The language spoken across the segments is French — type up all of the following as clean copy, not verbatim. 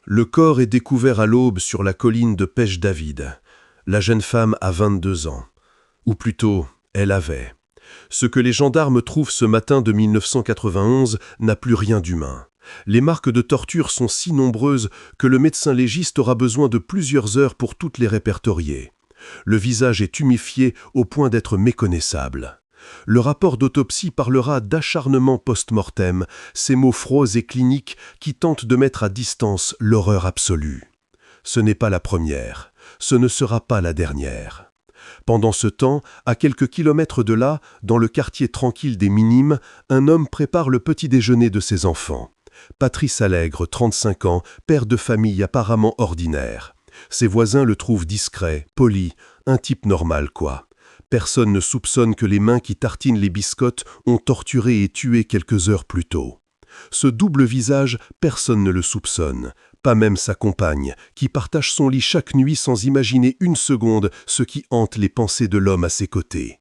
Le corps est découvert à l'aube sur la colline de Pêche-David. La jeune femme a 22 ans. Ou plutôt, elle avait. Ce que les gendarmes trouvent ce matin de 1991 n'a plus rien d'humain. Les marques de torture sont si nombreuses que le médecin légiste aura besoin de plusieurs heures pour toutes les répertorier. Le visage est tuméfié au point d'être méconnaissable. Le rapport d'autopsie parlera d'acharnement post-mortem, ces mots froids et cliniques qui tentent de mettre à distance l'horreur absolue. Ce n'est pas la première, ce ne sera pas la dernière. Pendant ce temps, à quelques kilomètres de là, dans le quartier tranquille des Minimes, un homme prépare le petit déjeuner de ses enfants. Patrice Allègre, 35 ans, père de famille apparemment ordinaire. Ses voisins le trouvent discret, poli, un type normal quoi. Personne ne soupçonne que les mains qui tartinent les biscottes ont torturé et tué quelques heures plus tôt. Ce double visage, personne ne le soupçonne, pas même sa compagne, qui partage son lit chaque nuit sans imaginer une seconde ce qui hante les pensées de l'homme à ses côtés.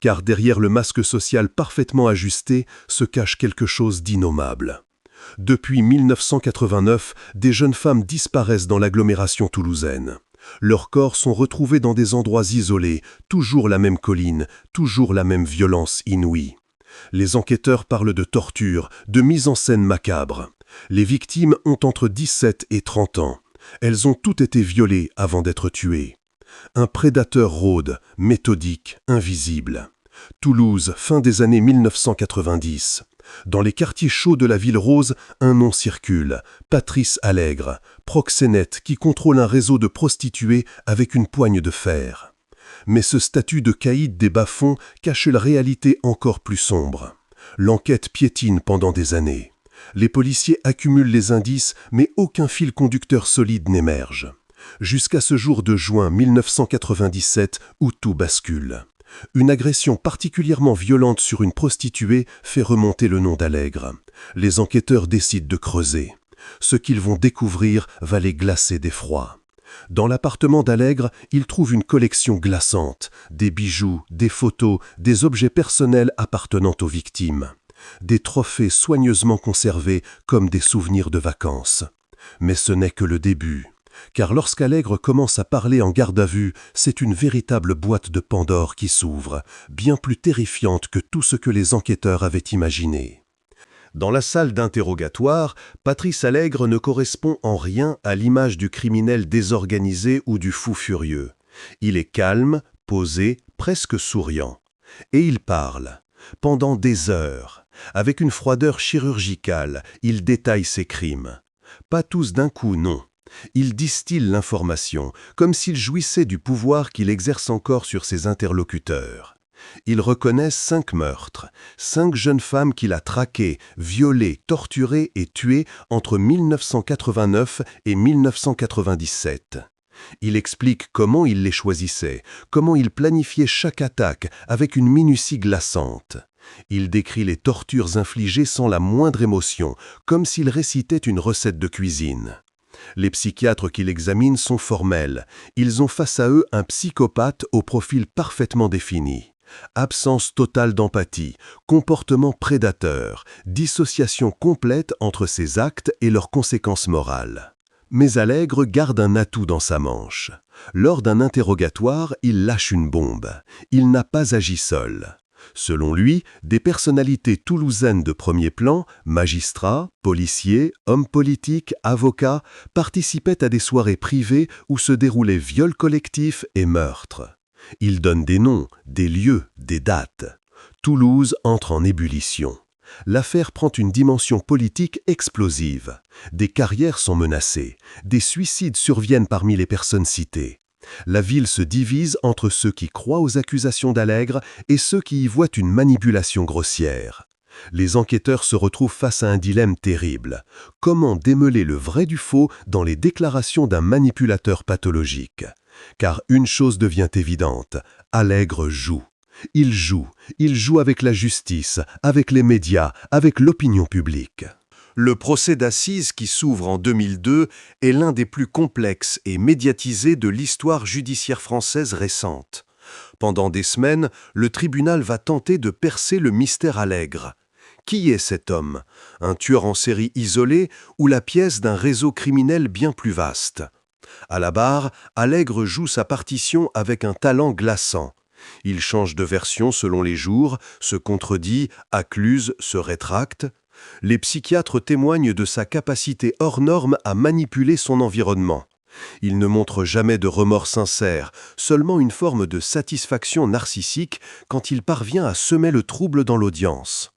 Car derrière le masque social parfaitement ajusté se cache quelque chose d'innommable. Depuis 1989, des jeunes femmes disparaissent dans l'agglomération toulousaine. Leurs corps sont retrouvés dans des endroits isolés, toujours la même colline, toujours la même violence inouïe. Les enquêteurs parlent de torture, de mise en scène macabre. Les victimes ont entre 17 et 30 ans. Elles ont toutes été violées avant d'être tuées. Un prédateur rôde, méthodique, invisible. Toulouse, fin des années 1990. Dans les quartiers chauds de la ville rose, un nom circule, Patrice Allègre, proxénète qui contrôle un réseau de prostituées avec une poigne de fer. Mais ce statut de caïd des bas-fonds cache une réalité encore plus sombre. L'enquête piétine pendant des années. Les policiers accumulent les indices, mais aucun fil conducteur solide n'émerge. Jusqu'à ce jour de juin 1997 où tout bascule. Une agression particulièrement violente sur une prostituée fait remonter le nom d'Allègre. Les enquêteurs décident de creuser. Ce qu'ils vont découvrir va les glacer d'effroi. Dans l'appartement d'Allègre, ils trouvent une collection glaçante, des bijoux, des photos, des objets personnels appartenant aux victimes. Des trophées soigneusement conservés comme des souvenirs de vacances. Mais ce n'est que le début. Car lorsqu'Allègre commence à parler en garde à vue, c'est une véritable boîte de Pandore qui s'ouvre, bien plus terrifiante que tout ce que les enquêteurs avaient imaginé. Dans la salle d'interrogatoire, Patrice Allègre ne correspond en rien à l'image du criminel désorganisé ou du fou furieux. Il est calme, posé, presque souriant. Et il parle. Pendant des heures. Avec une froideur chirurgicale, il détaille ses crimes. Pas tous d'un coup, non. Il distille l'information, comme s'il jouissait du pouvoir qu'il exerce encore sur ses interlocuteurs. Il reconnaît 5 meurtres, 5 jeunes femmes qu'il a traquées, violées, torturées et tuées entre 1989 et 1997. Il explique comment il les choisissait, comment il planifiait chaque attaque avec une minutie glaçante. Il décrit les tortures infligées sans la moindre émotion, comme s'il récitait une recette de cuisine. Les psychiatres qui l'examinent sont formels. Ils ont face à eux un psychopathe au profil parfaitement défini. Absence totale d'empathie, comportement prédateur, dissociation complète entre ses actes et leurs conséquences morales. Mais Allègre garde un atout dans sa manche. Lors d'un interrogatoire, il lâche une bombe. Il n'a pas agi seul. Selon lui, des personnalités toulousaines de premier plan, magistrats, policiers, hommes politiques, avocats, participaient à des soirées privées où se déroulaient viols collectifs et meurtres. Il donne des noms, des lieux, des dates. Toulouse entre en ébullition. L'affaire prend une dimension politique explosive. Des carrières sont menacées. Des suicides surviennent parmi les personnes citées. La ville se divise entre ceux qui croient aux accusations d'Allègre et ceux qui y voient une manipulation grossière. Les enquêteurs se retrouvent face à un dilemme terrible. Comment démêler le vrai du faux dans les déclarations d'un manipulateur pathologique ? Car une chose devient évidente, Allègre joue. Il joue avec la justice, avec les médias, avec l'opinion publique. Le procès d'assises qui s'ouvre en 2002 est l'un des plus complexes et médiatisés de l'histoire judiciaire française récente. Pendant des semaines, le tribunal va tenter de percer le mystère Allègre. Qui est cet homme? Un tueur en série isolé ou la pièce d'un réseau criminel bien plus vaste? À la barre, Allègre joue sa partition avec un talent glaçant. Il change de version selon les jours, se contredit, accuse, se rétracte. Les psychiatres témoignent de sa capacité hors norme à manipuler son environnement. Il ne montre jamais de remords sincères, seulement une forme de satisfaction narcissique quand il parvient à semer le trouble dans l'audience.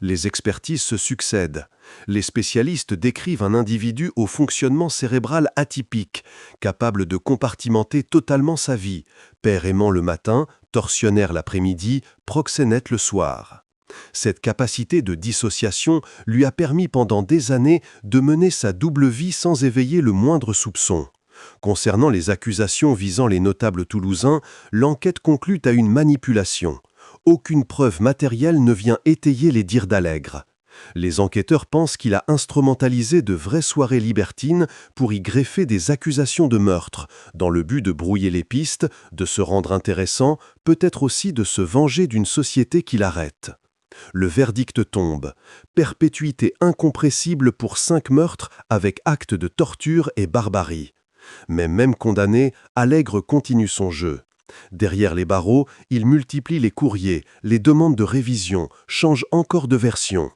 Les expertises se succèdent. Les spécialistes décrivent un individu au fonctionnement cérébral atypique, capable de compartimenter totalement sa vie, père aimant le matin, tortionnaire l'après-midi, proxénète le soir. Cette capacité de dissociation lui a permis pendant des années de mener sa double vie sans éveiller le moindre soupçon. Concernant les accusations visant les notables toulousains, l'enquête conclut à une manipulation. Aucune preuve matérielle ne vient étayer les dires d'Allègre. Les enquêteurs pensent qu'il a instrumentalisé de vraies soirées libertines pour y greffer des accusations de meurtre, dans le but de brouiller les pistes, de se rendre intéressant, peut-être aussi de se venger d'une société qui l'arrête. Le verdict tombe. Perpétuité incompressible pour 5 meurtres avec actes de torture et barbarie. Mais même condamné, Allègre continue son jeu. Derrière les barreaux, il multiplie les courriers, les demandes de révision, change encore de version.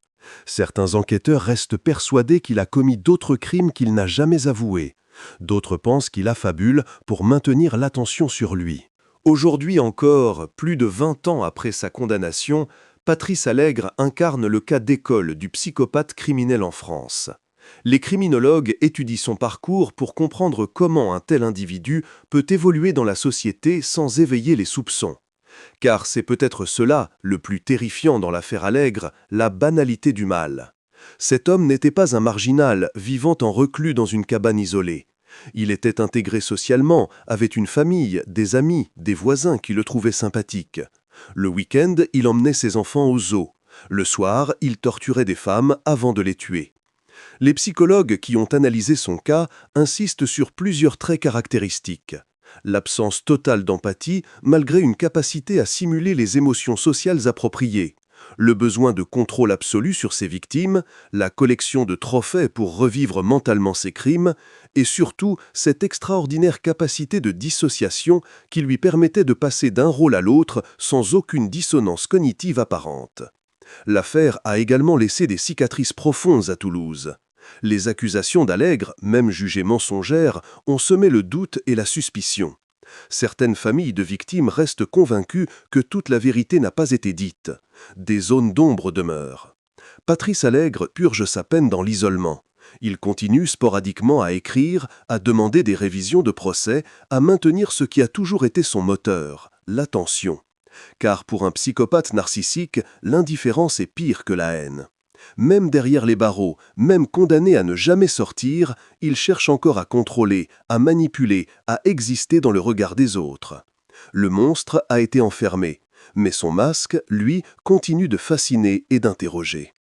Certains enquêteurs restent persuadés qu'il a commis d'autres crimes qu'il n'a jamais avoués. D'autres pensent qu'il affabule pour maintenir l'attention sur lui. Aujourd'hui encore, plus de 20 ans après sa condamnation, Patrice Allègre incarne le cas d'école du psychopathe criminel en France. Les criminologues étudient son parcours pour comprendre comment un tel individu peut évoluer dans la société sans éveiller les soupçons. Car c'est peut-être cela, le plus terrifiant dans l'affaire Allègre, la banalité du mal. Cet homme n'était pas un marginal vivant en reclus dans une cabane isolée. Il était intégré socialement, avait une famille, des amis, des voisins qui le trouvaient sympathique. Le week-end, il emmenait ses enfants au zoo. Le soir, il torturait des femmes avant de les tuer. Les psychologues qui ont analysé son cas insistent sur plusieurs traits caractéristiques. L'absence totale d'empathie malgré une capacité à simuler les émotions sociales appropriées, le besoin de contrôle absolu sur ses victimes, la collection de trophées pour revivre mentalement ses crimes, et surtout cette extraordinaire capacité de dissociation qui lui permettait de passer d'un rôle à l'autre sans aucune dissonance cognitive apparente. L'affaire a également laissé des cicatrices profondes à Toulouse. Les accusations d'Allègre, même jugées mensongères, ont semé le doute et la suspicion. Certaines familles de victimes restent convaincues que toute la vérité n'a pas été dite. Des zones d'ombre demeurent. Patrice Allègre purge sa peine dans l'isolement. Il continue sporadiquement à écrire, à demander des révisions de procès, à maintenir ce qui a toujours été son moteur, l'attention. Car pour un psychopathe narcissique, l'indifférence est pire que la haine. Même derrière les barreaux, même condamné à ne jamais sortir, il cherche encore à contrôler, à manipuler, à exister dans le regard des autres. Le monstre a été enfermé, mais son masque, lui, continue de fasciner et d'interroger.